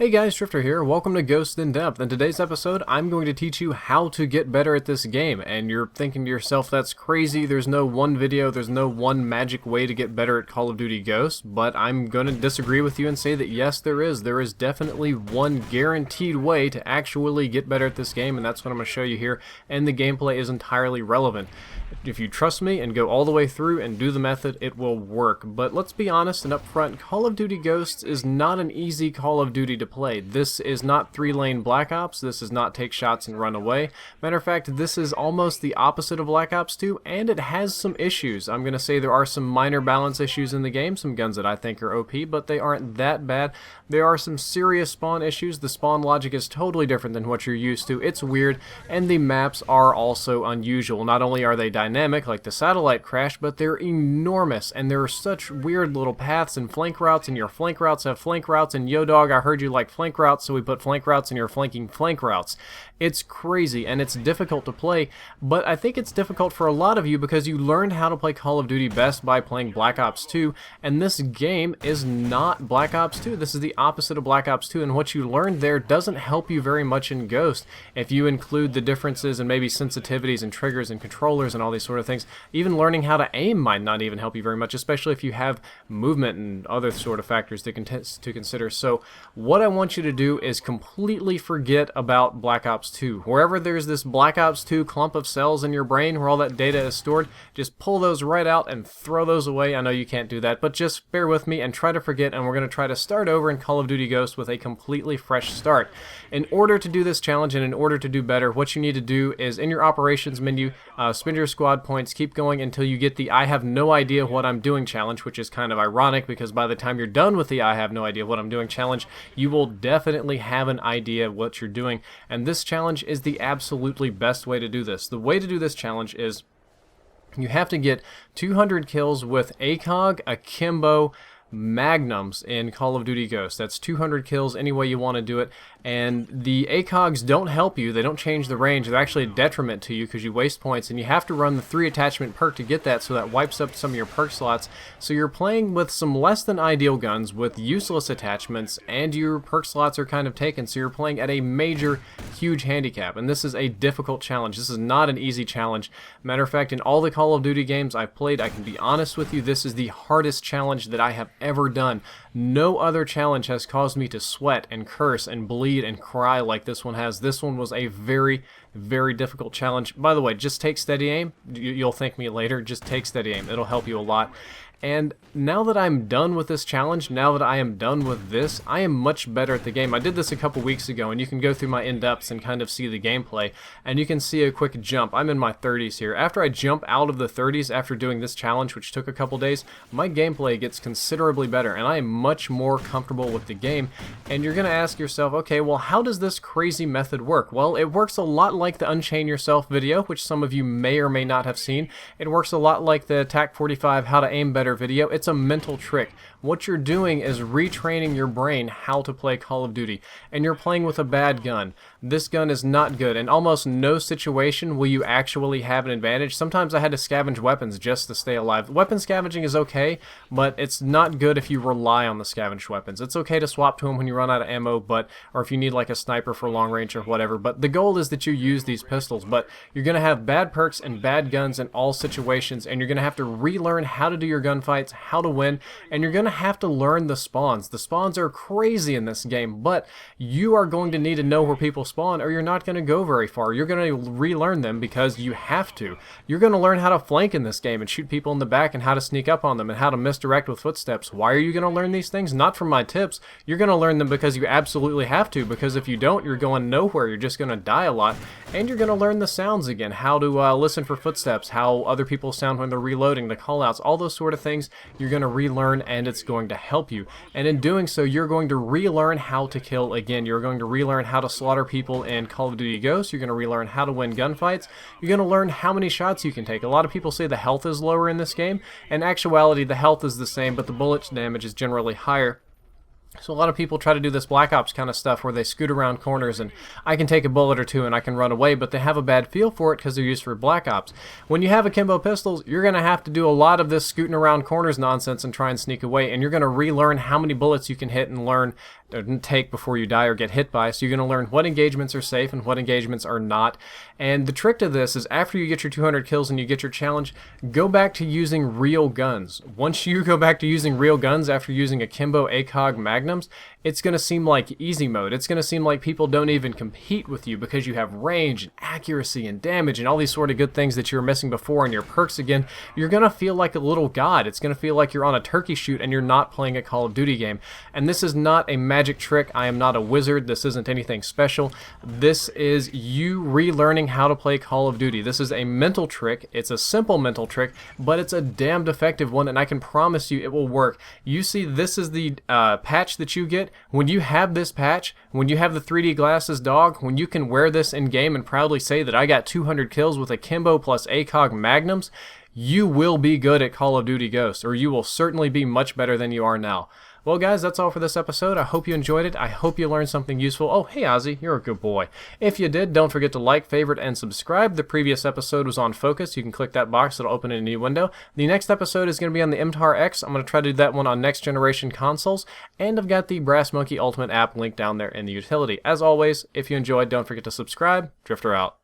Hey guys, Drifter here. Welcome to Ghost in Depth. In today's episode, I'm going to teach you how to get better at this game. And you're thinking to yourself, that's crazy. There's no one video, there's no one magic way to get better at Call of Duty Ghosts. But I'm going to disagree with you and say that yes, there is. There is definitely one guaranteed way to actually get better at this game, and that's what I'm going to show you here. And the gameplay is entirely relevant. If you trust me and go all the way through and do the method, it will work. But let's be honest and upfront, Call of Duty Ghosts is not an easy Call of Duty to play. This is not 3-lane Black Ops, this is not take shots and run away. Matter of fact, this is almost the opposite of Black Ops 2, and it has some issues. I'm going to say there are some minor balance issues in the game, some guns that I think are OP, but they aren't that bad. There are some serious spawn issues. The spawn logic is totally different than what you're used to. It's weird, and the maps are also unusual. Not only are they dynamic, like the satellite crash, but they're enormous, and there are such weird little paths and flank routes, and your flank routes have flank routes, and yo dog, I heard you like flank routes, so we put flank routes in your flanking flank routes. It's crazy, and it's difficult to play, but I think it's difficult for a lot of you because you learned how to play Call of Duty best by playing Black Ops 2, and this game is not Black Ops 2. This is the opposite of Black Ops 2, and what you learned there doesn't help you very much in Ghost. If you include the differences and maybe sensitivities and triggers and controllers and all these sort of things, even learning how to aim might not even help you very much, especially if you have movement and other sort of factors to consider. So what I want you to do is completely forget about Black Ops 2. Wherever there's this Black Ops 2 clump of cells in your brain where all that data is stored, just pull those right out and throw those away. I know you can't do that, but just bear with me and try to forget, and we're going to try to start over in Call of Duty Ghosts with a completely fresh start. In order to do this challenge and in order to do better, what you need to do is in your operations menu, spend your squad points, keep going until you get the I have no idea what I'm doing challenge, which is kind of ironic because by the time you're done with the I have no idea what I'm doing challenge, you will definitely have an idea of what you're doing. And this challenge is the absolutely best way to do this. The way to do this challenge is you have to get 200 kills with ACOG, Akimbo, Magnums in Call of Duty Ghosts. That's 200 kills any way you want to do it, and the ACOGs don't help you. They don't change the range. They're actually a detriment to you because you waste points, and you have to run the 3 attachment perk to get that, so that wipes up some of your perk slots. So you're playing with some less than ideal guns with useless attachments, and your perk slots are kind of taken, so you're playing at a major, huge handicap, and this is a difficult challenge. This is not an easy challenge. Matter of fact, in all the Call of Duty games I've played, I can be honest with you, this is the hardest challenge that I have ever done. No other challenge has caused me to sweat and curse and bleed and cry like this one has. This one was a very, very difficult challenge. By the way, just take steady aim. You'll thank me later. Just take steady aim. It'll help you a lot. And now that I'm done with this challenge, now that I am done with this, I am much better at the game. I did this a couple weeks ago, and you can go through my in-depths and kind of see the gameplay, and you can see a quick jump. I'm in my 30s here. After I jump out of the 30s after doing this challenge, which took a couple days, my gameplay gets considerably better, and I am much more comfortable with the game. And you're going to ask yourself, okay, well, how does this crazy method work? Well, it works a lot like the Unchain Yourself video, which some of you may or may not have seen. It works a lot like the TAC 45 How to Aim Better video. It's a mental trick. What you're doing is retraining your brain how to play Call of Duty, and you're playing with a bad gun. This gun is not good. In almost no situation will you actually have an advantage. Sometimes I had to scavenge weapons just to stay alive. Weapon scavenging is okay, but it's not good if you rely on the scavenged weapons. It's okay to swap to them when you run out of ammo, or if you need like a sniper for long range or whatever, but the goal is that you use these pistols. But you're going to have bad perks and bad guns in all situations, and you're going to have to relearn how to do your gunfights, how to win, and you're going to have to learn the spawns. The spawns are crazy in this game, but you are going to need to know where people spawn or you're not going to go very far. You're going to relearn them because you have to. You're going to learn how to flank in this game and shoot people in the back and how to sneak up on them and how to misdirect with footsteps. Why are you going to learn these things? Not from my tips. You're going to learn them because you absolutely have to, because if you don't, you're going nowhere. You're just going to die a lot, and you're going to learn the sounds again, how to listen for footsteps, how other people sound when they're reloading, the callouts, all those sort of things you're going to relearn, and it's going to help you. And in doing so, you're going to relearn how to kill again. You're going to relearn how to slaughter people in Call of Duty Ghosts. You're going to relearn how to win gunfights. You're going to learn how many shots you can take. A lot of people say the health is lower in this game. In actuality, the health is the same, but the bullet damage is generally higher. So a lot of people try to do this Black Ops kind of stuff where they scoot around corners and I can take a bullet or two and I can run away, but they have a bad feel for it because they're used for Black Ops. When you have akimbo pistols, you're going to have to do a lot of this scooting around corners nonsense and try and sneak away, and you're going to relearn how many bullets you can hit and learn take before you die or get hit by. So you're going to learn what engagements are safe and what engagements are not. And the trick to this is after you get your 200 kills and you get your challenge, go back to using real guns. Once you go back to using real guns after using akimbo ACOG magnums, it's going to seem like easy mode. It's going to seem like people don't even compete with you because you have range and accuracy and damage and all these sort of good things that you were missing before, and your perks again. You're going to feel like a little god. It's going to feel like you're on a turkey shoot and you're not playing a Call of Duty game. And this is not a magic trick. I am not a wizard. This isn't anything special. This is you relearning how to play Call of Duty. This is a mental trick. It's a simple mental trick, but it's a damned effective one, and I can promise you it will work. You see, this is the patch that you get. When you have this patch, when you have the 3D glasses, dog, when you can wear this in game and proudly say that I got 200 kills with akimbo plus ACOG magnums, you will be good at Call of Duty Ghosts, or you will certainly be much better than you are now. Well, guys, that's all for this episode. I hope you enjoyed it. I hope you learned something useful. Oh, hey, Ozzy, you're a good boy. If you did, don't forget to like, favorite, and subscribe. The previous episode was on Focus. You can click that box. It'll open in a new window. The next episode is going to be on the MTAR X. I'm going to try to do that one on next generation consoles. And I've got the Brass Monkey Ultimate app linked down there in the utility. As always, if you enjoyed, don't forget to subscribe. Drifter out.